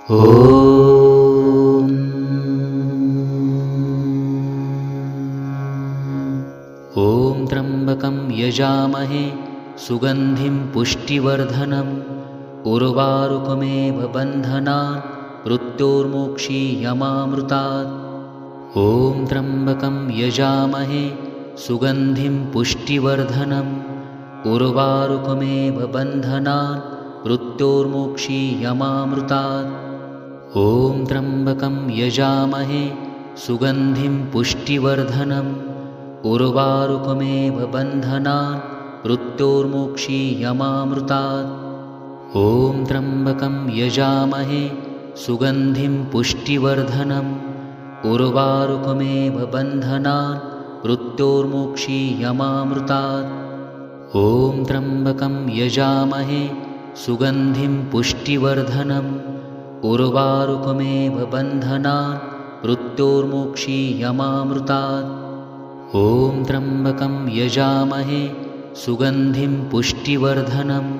ॐ त्र्यम्बकं यजामहे सुगन्धिं पुष्टिवर्धनम् उर्वारुकमेव बन्धनान् मृत्योर्मोक्षीयमामृतात्। ॐ त्र्यम्बकं यजामहे सुगन्धिं पुष्टिवर्धनम् उर्वारुकमेव बन्धनान् मृत्योर्मोक्षीयमामृतात्। ॐ त्र्यम्बकं यजामहे सुगन्धिं पुष्टिवर्धनम् उर्वारुकमेव बन्धनान् मृत्योर्मोक्षीयमामृतात्। ॐ त्र्यम्बकं यजामहे सुगन्धिं पुष्टिवर्धनम् उर्वारुकमेव बन्धनान् मृत्योर्मोक्षीयमामृतात्। ॐ त्र्यम्बकं यजामहे सुगन्धिं पुष्टिवर्धनम् उर्वारुकमेव बन्धनान् मृत्योर्मोक्षीयमामृतात्। ॐ त्र्यम्बकं यजामहे सुगन्धिं पुष्टिवर्धनम्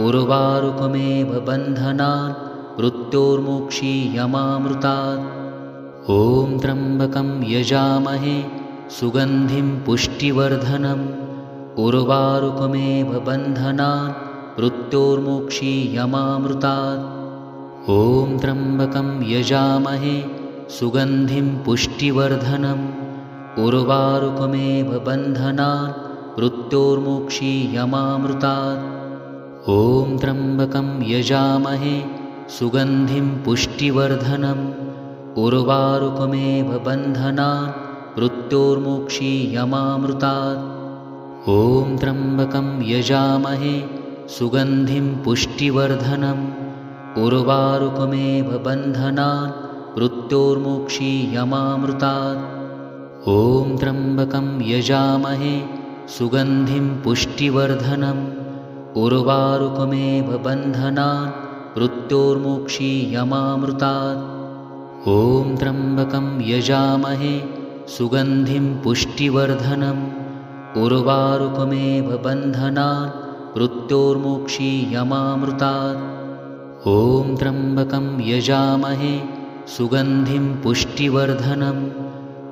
उर्वारुकमेव बन्धनान् मृत्योर्मोक्षीयमामृतात्। ॐ त्र्यम्बकं यजामहे सुगन्धिं पुष्टिवर्धनम् उर्वारुकमेव बन्धनान् मृत्योर्मोक्षीयमामृतात्। ॐ त्र्यम्बकं यजामहे सुगन्धिं पुष्टिवर्धनम् उर्वारुकमेव बन्धनान् मृत्योर्मोक्षीयमामृतात्। ॐ त्र्यम्बकं यजामहे सुगन्धिं पुष्टिवर्धनम् उर्वारुकमेव बन्धनान् मृत्योर्मोक्षीयमामृतात्। ॐ त्र्यम्बकं यजामहे सुगन्धिं पुष्टिवर्धनम् उर्वारुकमेव बन्धनान् मृत्योर्मोक्षीयमामृतात्। ॐ त्र्यम्बकं यजामहे सुगन्धिं पुष्टिवर्धनम् उर्वारुकमेव बन्धनान् मृत्योर्मोक्षीयमामृतात्। ॐ त्र्यम्बकं यजामहे सुगन्धिं पुष्टिवर्धनम् उर्वारुकमेव बन्धनान् मृत्योर्मोक्षीयमामृतात्। ॐ त्र्यम्बकं यजामहे सुगन्धिं पुष्टिवर्धनम्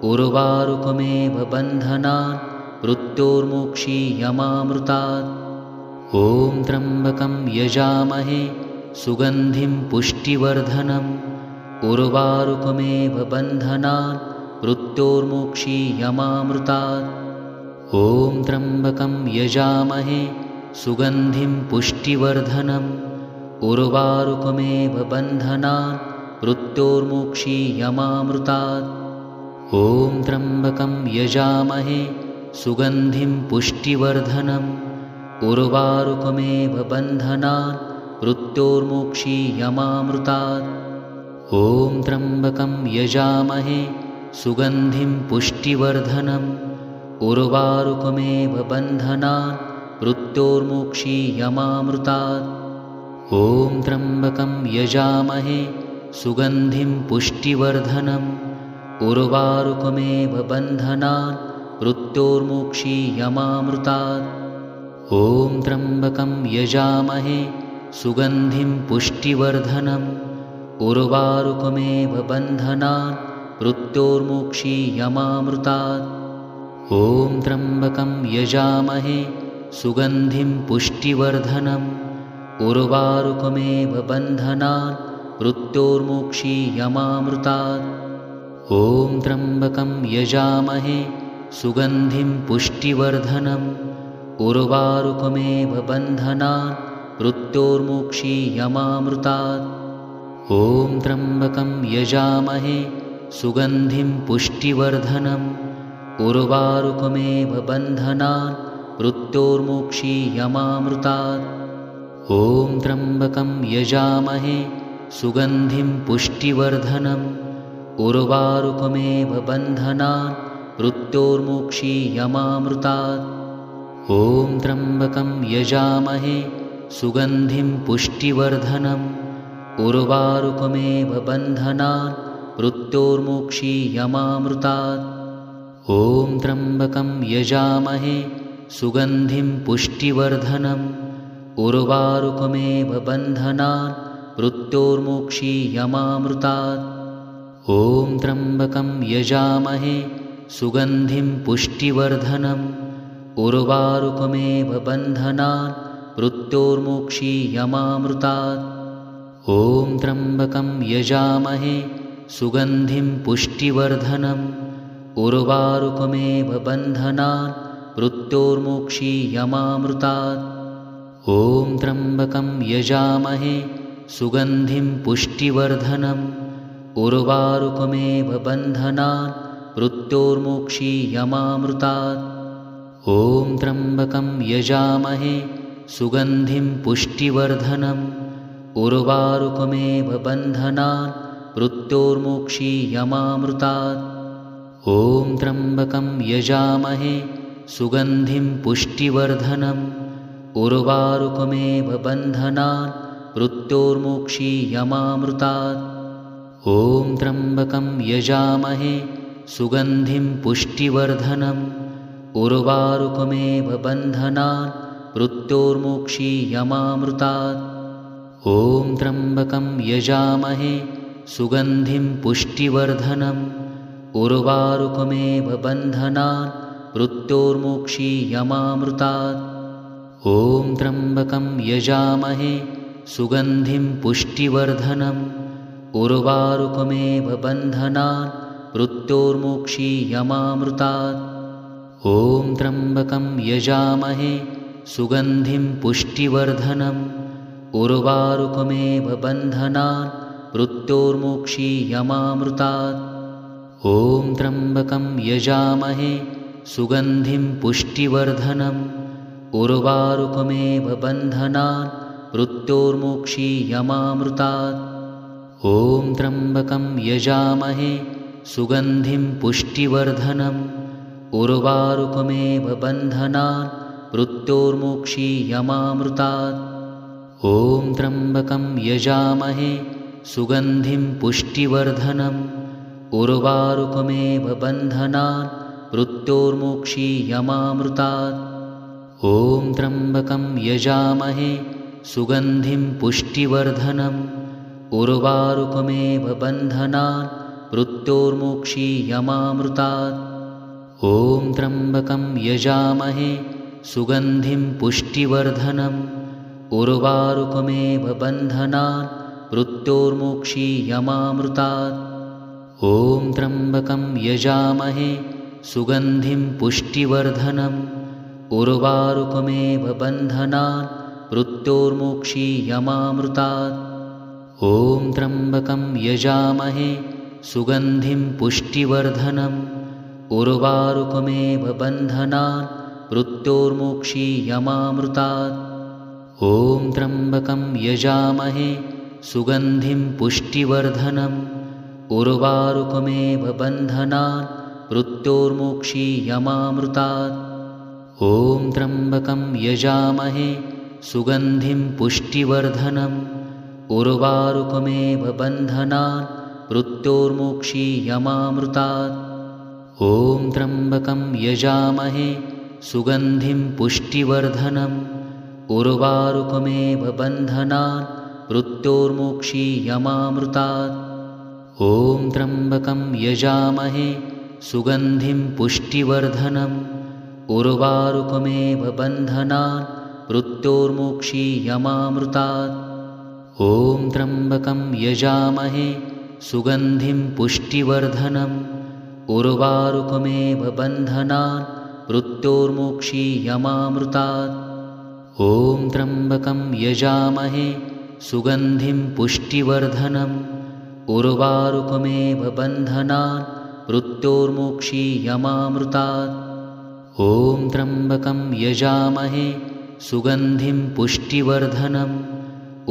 उर्वारुकमेव बन्धनान् मृत्योर्मोक्षीयमामृतात्। ॐ त्र्यम्बकं यजामहे सुगन्धिं पुष्टिवर्धनम् उर्वारुकमेव बन्धनान् मृत्योर्मोक्षीयमामृतात्। ॐ त्र्यम्बकं यजामहे सुगन्धिं पुष्टिवर्धनम् उर्वारुकमेव बन्धनान् मृत्योर्मोक्षीयमामृतात्। ॐ त्र्यम्बकं यजामहे सुगन्धिं पुष्टिवर्धनम् उर्वारुकमेव बन्धनान् मृत्योर्मोक्षीयमामृतात्। ॐ त्र्यम्बकं यजामहे सुगन्धिं पुष्टिवर्धनम् उर्वारुकमेव बन्धनान् मृत्योर्मोक्षीयमामृतात्। ॐ त्र्यम्बकं यजामहे सुगन्धिं पुष्टिवर्धनम् उर्वारुकमेव बन्धनान् मृत्योर्मोक्षीयमामृतात्। ॐ त्र्यम्बकं यजामहे सुगन्धिं पुष्टिवर्धनम् उर्वारुकमेव बन्धनान् मृत्योर्मोक्षीयमामृतात्। ॐ त्र्यम्बकं यजामहे सुगन्धिं पुष्टिवर्धनम् उर्वारुकमेव बन्धनान् मृत्योर्मोक्षीयमामृतात्। ॐ त्र्यम्बकं यजामहे सुगन्धिं पुष्टिवर्धनम् उर्वारुकमेव बन्धनान् मृत्योर्मोक्षीयमामृतात्। ॐ त्र्यम्बकं यजामहे सुगन्धिं पुष्टिवर्धनम् उर्वारुकमेव बन्धनान् मृत्योर्मोक्षीयमामृतात्। ॐ त्र्यम्बकं यजामहे सुगन्धिं पुष्टिवर्धनम् उर्वारुकमेव बन्धनान् मृत्योर्मोक्षीयमामृतात्। ॐ त्र्यम्बकं यजामहे सुगन्धिं पुष्टिवर्धनम् उर्वारुकमेव बन्धनान् मृत्योर्मोक्षीयमामृतात्। ॐ त्र्यम्बकं यजामहे सुगन्धिं पुष्टिवर्धनम् उर्वारुकमेव बन्धनान् मृत्योर्मोक्षीयमामृतात्। ॐ त्र्यम्बकं यजामहे सुगन्धिं पुष्टिवर्धनम् उर्वारुकमेव बन्धनान् मृत्योर्मोक्षीयमामृतात्। ॐ त्र्यम्बकं यजामहे सुगन्धिं पुष्टिवर्धनम् उर्वारुकमेव बन्धनान् मृत्योर्मोक्षीयमामृतात्। ॐ त्र्यम्बकं यजामहे सुगन्धिं पुष्टिवर्धनम् उर्वारुकमेव बन्धनान् मृत्योर्मोक्षीयमामृतात्। ॐ त्र्यम्बकं यजामहे सुगन्धिं पुष्टिवर्धनम् उर्वारुकमेव बन्धनान् मृत्योर्मोक्षीयमामृतात्। ॐ त्र्यम्बकं यजामहे सुगन्धिं पुष्टिवर्धनम् उर्वारुकमेव बन्धनान् मृत्योर्मोक्षीयमामृतात्। ॐ त्र्यम्बकं यजामहे सुगन्धिं पुष्टिवर्धनम् उर्वारुकमेव बन्धनान् मृत्योर्मोक्षीयमामृतात्। ॐ त्र्यम्बकं यजामहे सुगन्धिं पुष्टिवर्धनम् उर्वारुकमेव बन्धनान् मृत्योर्मोक्षीयमामृतात्। ॐ त्र्यम्बकं यजामहे सुगन्धिं पुष्टिवर्धनम् उर्वारुकमेव बन्धनान् मृत्योर्मोक्षीयमामृतात्। ॐ त्र्यम्बकं यजामहे सुगन्धिं पुष्टिवर्धनम् उर्वारुकमेव बन्धनान् मृत्योर्मोक्षीयमामृतात्। ॐ त्र्यम्बकं यजामहे सुगन्धिं पुष्टिवर्धनम् उर्वारुकमेव बन्धनान् मृत्योर्मोक्षीयमामृतात्। ॐ त्र्यम्बकं यजामहे सुगन्धिं पुष्टिवर्धनम् उर्वारुकमेव बन्धनान् मृत्योर्मोक्षीयमामृतात्। ॐ त्र्यम्बकं यजामहे सुगन्धिं पुष्टिवर्धनम् उर्वारुकमेव बन्धनान् मृत्योर्मोक्षीयमामृतात्। ॐ त्र्यम्बकं यजामहे सुगन्धिं पुष्टिवर्धनम् उर्वारुकमेव बन्धनान् मृत्योर्मोक्षीयमामृतात्। ॐ त्र्यम्बकं यजामहे सुगन्धिं पुष्टिवर्धनम् उर्वारुकमेव बन्धनान् मृत्योर्मोक्षीयमामृतात्। ॐ त्र्यम्बकं यजामहे सुगन्धिं पुष्टिवर्धनम् उर्वारुकमेव बन्धनान् मृत्योर्मोक्षीयमामृतात्। ॐ त्र्यम्बकं यजामहे सुगन्धिं पुष्टिवर्धनम् उर्वारुकमेव बन्धनान् मृत्योर्मोक्षीयमामृतात्। ॐ त्र्यम्बकं यजामहे सुगन्धिं पुष्टिवर्धनम् उर्वारुकमेव बन्धनान् मृत्योर्मोक्षीयमामृतात्। ॐ त्र्यम्बकं यजामहे सुगन्धिं पुष्टिवर्धनम् उर्वारुकमेव बन्धनान् मृत्योर्मोक्षीयमामृतात्। ॐ त्र्यम्बकं यजामहे सुगन्धिं पुष्टिवर्धनम् उर्वारुकमेव बन्धनान् मृत्योर्मोक्षीयमामृतात्। ॐ त्र्यम्बकं यजामहे सुगन्धिं पुष्टिवर्धनम् उर्वारुकमेव बन्धनान् मृत्योर्मोक्षीयमामृतात्। ॐ त्र्यम्बकं यजामहे सुगन्धिं पुष्टिवर्धनम् उर्वारुकमेव बन्धनान् मृत्योर्मोक्षीयमामृतात्। ॐ त्र्यम्बकं यजामहे सुगन्धिं पुष्टिवर्धनम् उर्वारुकमेव बन्धनान् मृत्योर्मोक्षीयमामृतात्। ॐ त्र्यम्बकं यजामहे सुगन्धिं पुष्टिवर्धनम्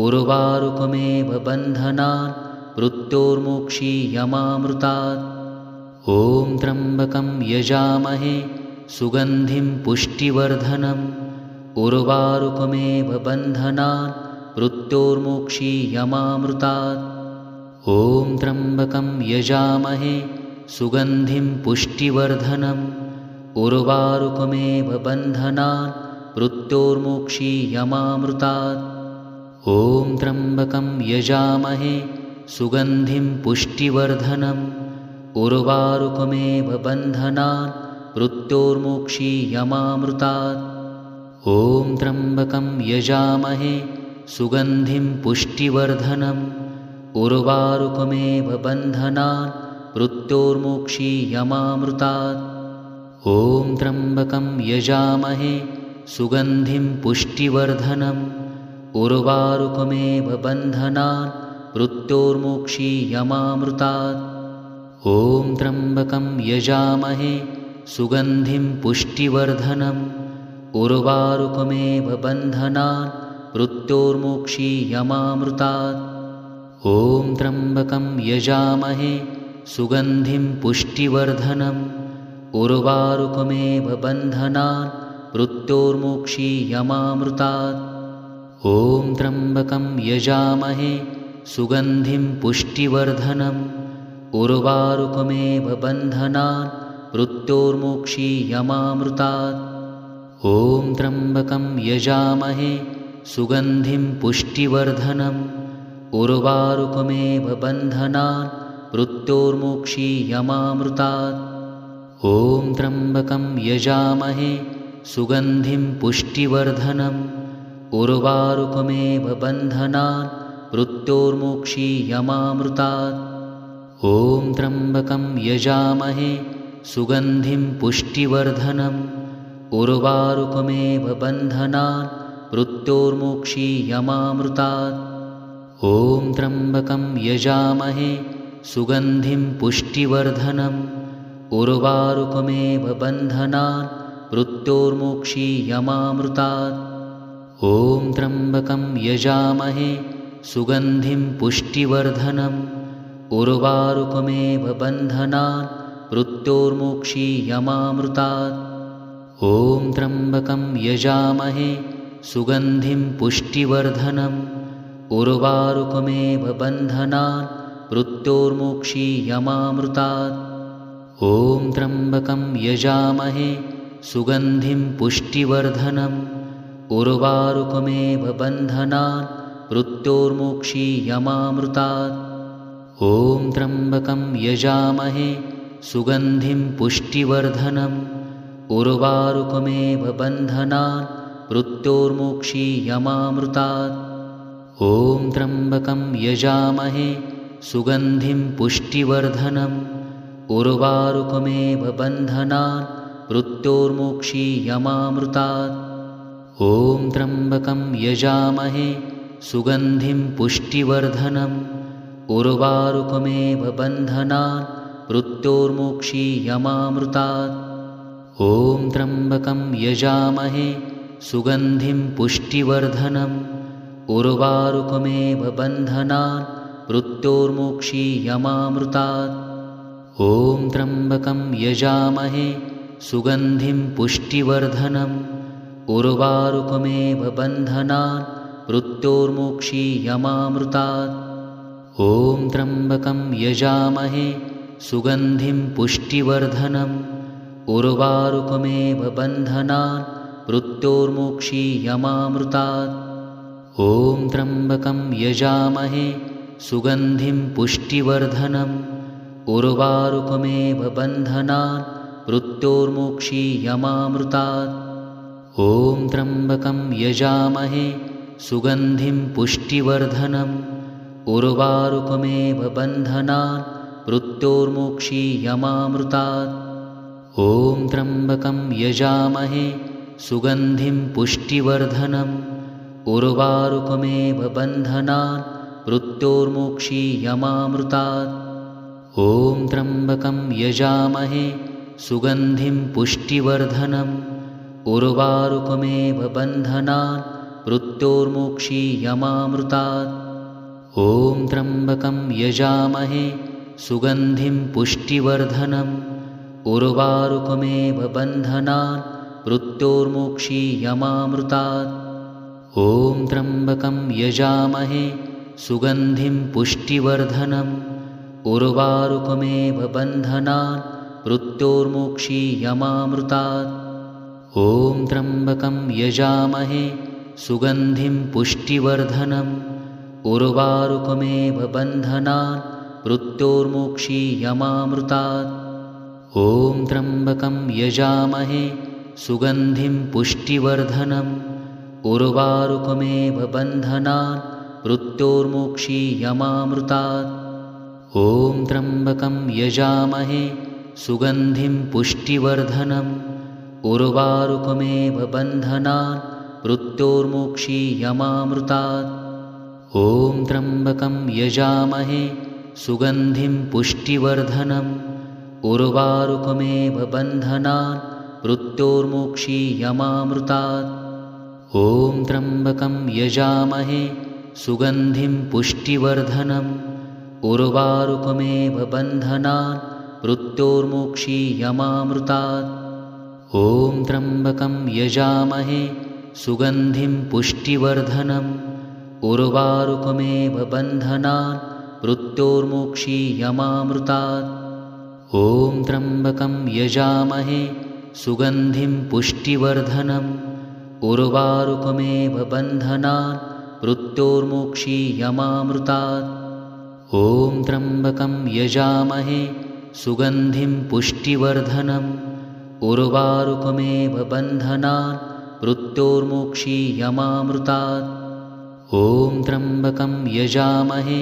उर्वारुकमेव बन्धनान् मृत्योर्मोक्षीयमामृतात्। ॐ त्र्यम्बकं यजामहे सुगन्धिं पुष्टिवर्धनम् उर्वारुकमेव बन्धनान् मृत्योर्मोक्षीयमामृतात्। ॐ त्र्यम्बकं यजामहे सुगन्धिं पुष्टिवर्धनम् उर्वारुकमेव बन्धनान् मृत्योर्मोक्षीयमामृतात्। ॐ त्र्यम्बकं यजामहे सुगन्धिं पुष्टिवर्धनम् उर्वारुकमेव बन्धनान् मृत्योर्मोक्षीयमामृतात् ॐ त्र्यम्बकं यजामहे सुगन्धिं पुष्टिवर्धनम् उर्वारुकमेव बन्धनान् मृत्योर्मोक्षीयमामृतात् ॐ त्र्यम्बकं यजामहे सुगन्धिं पुष्टिवर्धनम् उर्वारुकमेव बन्धनान् मृत्योर्मोक्षीयमामृतात् ॐ त्र्यम्बकं यजामहे सुगन्धिं पुष्टिवर्धनम् उर्वारुकमेव बन्धनान् मृत्योर्मोक्षीयमामृतात् ॐ त्र्यम्बकं यजामहे सुगन्धिं पुष्टिवर्धनम् उर्वारुकमेव बन्धनान् मृत्योर्मोक्षीयमामृतात् ॐ त्र्यम्बकं यजामहे सुगन्धिं पुष्टिवर्धनम् उर्वारुकमेव बन्धनान् मृत्योर्मोक्षीयमामृतात् ॐ त्र्यम्बकं यजामहे सुगन्धिं पुष्टिवर्धनम् उर्वारुकमेव बन्धनान् मृत्योर्मोक्षीयमामृतात् ॐ त्र्यम्बकं यजामहे सुगन्धिं पुष्टिवर्धनम् उर्वारुकमेव बन्धनान् मृत्योर्मोक्षीयमामृतात् ॐ त्र्यम्बकं यजामहे सुगन्धिं पुष्टिवर्धनम् उर्वारुकमेव बन्धनान् मृत्योर्मोक्षीयमामृतात् ॐ त्र्यम्बकं यजामहे सुगन्धिं पुष्टिवर्धनम् उर्वारुकमेव बन्धनान् मृत्योर्मोक्षीयमामृतात् ॐ त्र्यम्बकं यजामहे सुगन्धिं पुष्टिवर्धनम् उर्वारुकमेव बन्धनान् मृत्योर्मोक्षीयमामृतात् ॐ त्र्यम्बकं यजामहे सुगन्धिं पुष्टिवर्धनम् उर्वारुकमेव बन्धनान् मृत्योर्मोक्षीयमामृतात् ॐ त्र्यम्बकं यजामहे सुगन्धिं पुष्टिवर्धनम् उर्वारुकमेव बन्धनान् मृत्योर्मोक्षीयमामृतात् ॐ त्र्यम्बकं यजामहे सुगन्धिं पुष्टिवर्धनम् उर्वारुकमेव बन्धनान् मृत्योर्मोक्षीयमामृतात् ॐ त्र्यम्बकं यजामहे सुगन्धिं पुष्टिवर्धनम् उर्वारुकमेव बन्धनान् मृत्योर्मोक्षीयमामृतात् ॐ त्र्यम्बकं यजामहे सुगन्धिं पुष्टिवर्धनम् उर्वारुकमेव बन्धनान् मृत्योर्मोक्षीयमामृतात् ॐ त्र्यम्बकं यजामहे सुगन्धिं पुष्टिवर्धनम् उर्वारुकमेव बन्धनान् मृत्योर्मोक्षीयमामृतात् ॐ त्र्यम्बकं यजामहे सुगन्धिं पुष्टिवर्धनम् उर्वारुकमेव बन्धनान् मृत्योर्मोक्षीयमामृतात् ॐ त्र्यम्बकं यजामहे सुगन्धिं पुष्टिवर्धनम् उर्वारुकमेव बन्धनान् मृत्योर्मोक्षीयमामृतात् ॐ त्र्यम्बकं यजामहे सुगन्धिं पुष्टिवर्धनम् उर्वारुकमेव बन्धनान् मृत्योर्मोक्षीयमामृतात् ॐ त्र्यम्बकं यजामहे सुगन्धिं पुष्टिवर्धनम् उर्वारुकमेव बन्धनान् मृत्योर्मोक्षीयमामृतात् ॐ त्र्यम्बकं यजामहे सुगन्धिं पुष्टिवर्धनम् उर्वारुकमेव बन्धनान् मृत्योर्मोक्षीयमामृतात् ॐ त्र्यम्बकं यजामहे सुगन्धिं पुष्टिवर्धनम् उर्वारुकमेव बन्धनान् मृत्योर्मोक्षीयमामृतात् ॐ त्र्यम्बकं यजामहे सुगन्धिं पुष्टिवर्धनम् उर्वारुकमेव बन्धनान् मृत्योर्मोक्षीयमामृतात् ॐ त्र्यम्बकं यजामहे सुगन्धिं पुष्टिवर्धनम् उर्वारुकमेव बन्धनान् मृत्योर्मोक्षीयमामृतात् ॐ त्र्यम्बकं यजामहे सुगन्धिं पुष्टिवर्धनम् उर्वारुकमेव बन्धनान् मृत्योर्मोक्षीयमामृतात्। ॐ त्र्यम्बकं यजामहे सुगन्धिं पुष्टिवर्धनम् उर्वारुकमेव बन्धनान् मृत्योर्मोक्षीयमामृतात्। ॐ त्र्यम्बकं यजामहे सुगन्धिं पुष्टिवर्धनम् उर्वारुकमेव बन्धनान् मृत्योर्मोक्षीयमामृतात्। ॐ त्र्यम्बकं यजामहे सुगन्धिं पुष्टिवर्धनम् उर्वारुकमेव बन्धनान् मृत्योर्मोक्षीयमामृतात्। ॐ त्र्यम्बकं यजामहे सुगन्धिं पुष्टिवर्धनम् उर्वारुकमेव बन्धनान् मृत्योर्मोक्षीयमामृतात्। ॐ त्र्यम्बकं यजामहे सुगन्धिं पुष्टिवर्धनम् उर्वारुकमेव बन्धनान् मृत्योर्मोक्षीयमामृतात्। ॐ त्र्यम्बकं यजामहे सुगन्धिं पुष्टिवर्धनम् उर्वारुकमेव बन्धनान् मृत्योर्मोक्षीयमामृतात्। ॐ त्र्यम्बकं यजामहे सुगन्धिं पुष्टिवर्धनम् उर्वारुकमेव बन्धनान् मृत्योर्मोक्षीयमामृतात्। ॐ त्र्यम्बकं यजामहे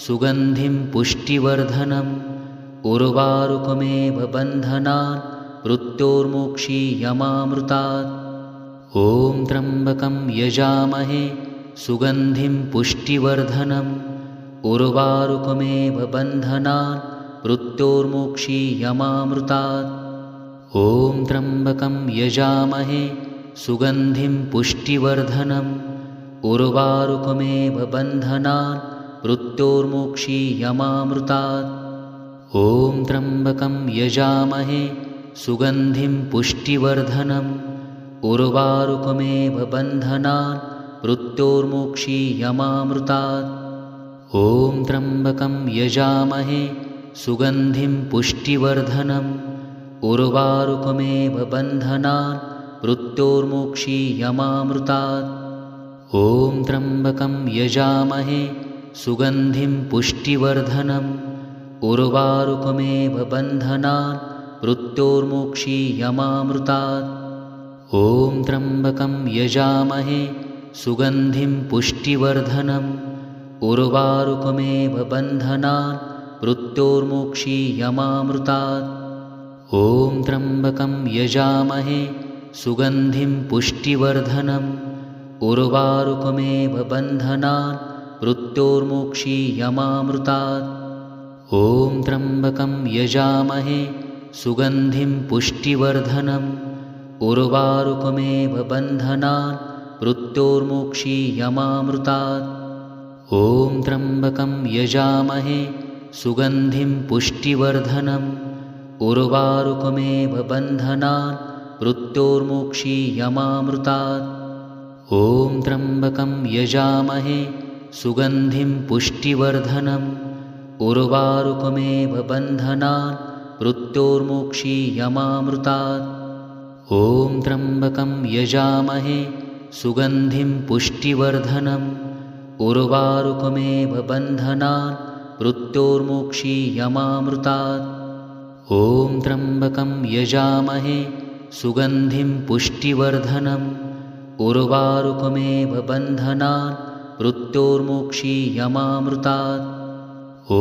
सुगन्धिं पुष्टिवर्धनम् उर्वारुकमेव बन्धनान् मृत्योर्मोक्षीयमामृतात्। ॐ त्र्यम्बकं यजामहे सुगन्धिं पुष्टिवर्धनम् उर्वारुकमेव बन्धनान् मृत्योर्मोक्षीयमामृतात्। ॐ त्र्यम्बकं यजामहे सुगन्धिं पुष्टिवर्धनम् उर्वारुकमेव बन्धनान् मृत्योर्मोक्षीयमामृतात्। ॐ त्र्यम्बकं यजामहे सुगन्धिं पुष्टिवर्धनम् उर्वारुकमेव बन्धनान् मृत्योर्मोक्षीयमामृतात्। ॐ त्र्यम्बकं यजामहे सुगन्धिं पुष्टिवर्धनम् उर्वारुकमेव बन्धनान् मृत्योर्मोक्षीयमामृतात्। ॐ त्र्यम्बकं यजामहे सुगन्धिं पुष्टिवर्धनम् उर्वारुकमेव बन्धनान् मृत्योर्मोक्षीयमामृतात्। ॐ त्र्यम्बकं यजामहे सुगन्धिं पुष्टिवर्धनम् उर्वारुकमेव बन्धनान् मृत्योर्मोक्षीयमामृतात्। ॐ त्र्यम्बकं यजामहे सुगन्धिं पुष्टिवर्धनम् उर्वारुकमेव बन्धनान् मृत्योर्मोक्षीयमामृतात्। ॐ त्र्यम्बकं यजामहे सुगन्धिं पुष्टिवर्धनम् उर्वारुकमेव बन्धनान् मृत्योर्मोक्षीयमामृतात्। ॐ त्र्यम्बकं यजामहे सुगन्धिं पुष्टिवर्धनम् उर्वारुकमेव बन्धनान् मृत्योर्मोक्षीयमामृतात्। ॐ त्र्यम्बकं यजामहे सुगन्धिं पुष्टिवर्धनम् उर्वारुकमेव बन्धनान् मृत्योर्मोक्षीयमामृतात्। ॐ त्र्यम्बकं यजामहे सुगन्धिं पुष्टिवर्धनम् उर्वारुकमेव बन्धनान् मृत्योर्मोक्षीयमामृतात्। ॐ त्र्यम्बकं यजामहे सुगन्धिं पुष्टिवर्धनम् उर्वारुकमेव बन्धनान् मृत्योर्मोक्षीयमामृतात्। ॐ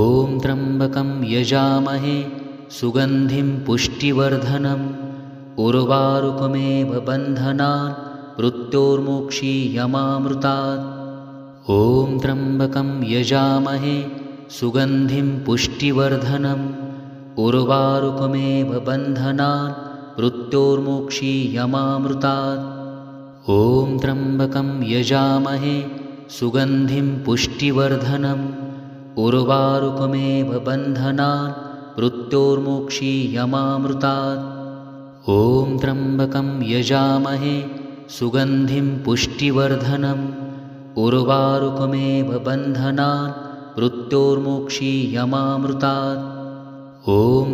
त्र्यम्बकं यजामहे सुगन्धिं पुष्टिवर्धनम् उर्वारुकमेव बन्धनान् मृत्योर्मोक्षीयमामृतात्। ॐ त्र्यम्बकं यजामहे सुगन्धिं पुष्टिवर्धनम् उर्वारुकमेव बन्धनान् मृत्योर्मोक्षीयमामृतात्। ॐ त्र्यम्बकं यजामहे सुगन्धिं पुष्टिवर्धनम् उर्वारुकमेव बन्धनान् मृत्योर्मोक्षीयमामृतात्। ॐ त्र्यम्बकं यजामहे सुगन्धिं पुष्टिवर्धनम् उर्वारुकमेव बन्धनान् मृत्योर्मोक्षीयमामृतात्। ॐ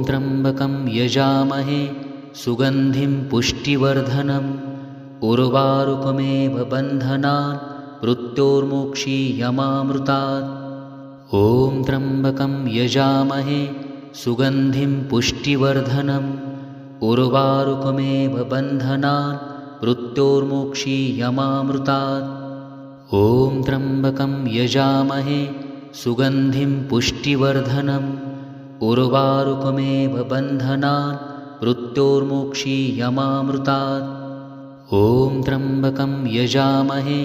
त्र्यम्बकं यजामहे सुगन्धिं पुष्टिवर्धनम् उर्वारुकमेव बन्धनान् मृत्योर्मोक्षीयमामृतात्। ॐ त्र्यम्बकं यजामहे सुगन्धिं पुष्टिवर्धनम् उर्वारुकमेव बन्धनान् मृत्योर्मोक्षीयमामृतात्। ॐ त्र्यम्बकं यजामहे सुगन्धिं पुष्टिवर्धनम् उर्वारुकमेव बन्धनान् मृत्योर्मोक्षीयमामृतात्। ॐ त्र्यम्बकं यजामहे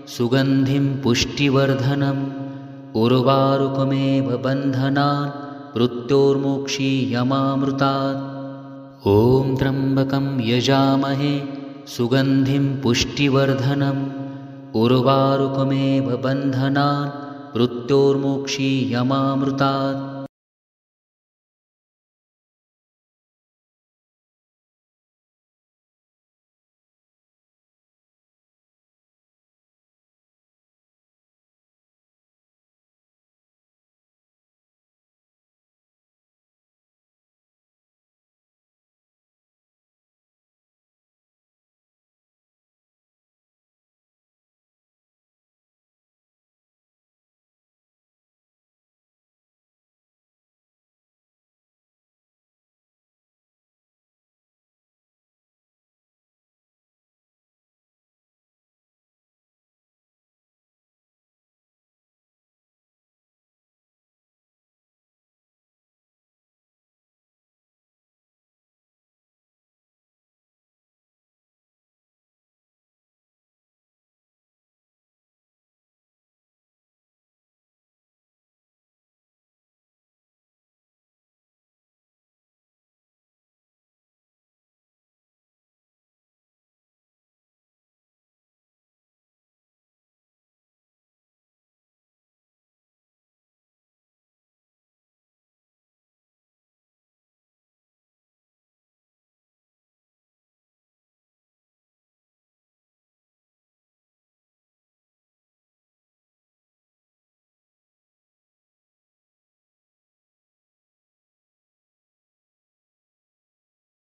सुगन्धिं पुष्टिवर्धनम् उर्वारुकमेव बन्धनान् मृत्योर्मोक्षीयमामृतात्। ॐ त्र्यम्बकं यजामहे सुगन्धिं पुष्टिवर्धनम् उर्वारुकमेव बन्धनान् मृत्योर्मोक्षीयमामृतात्।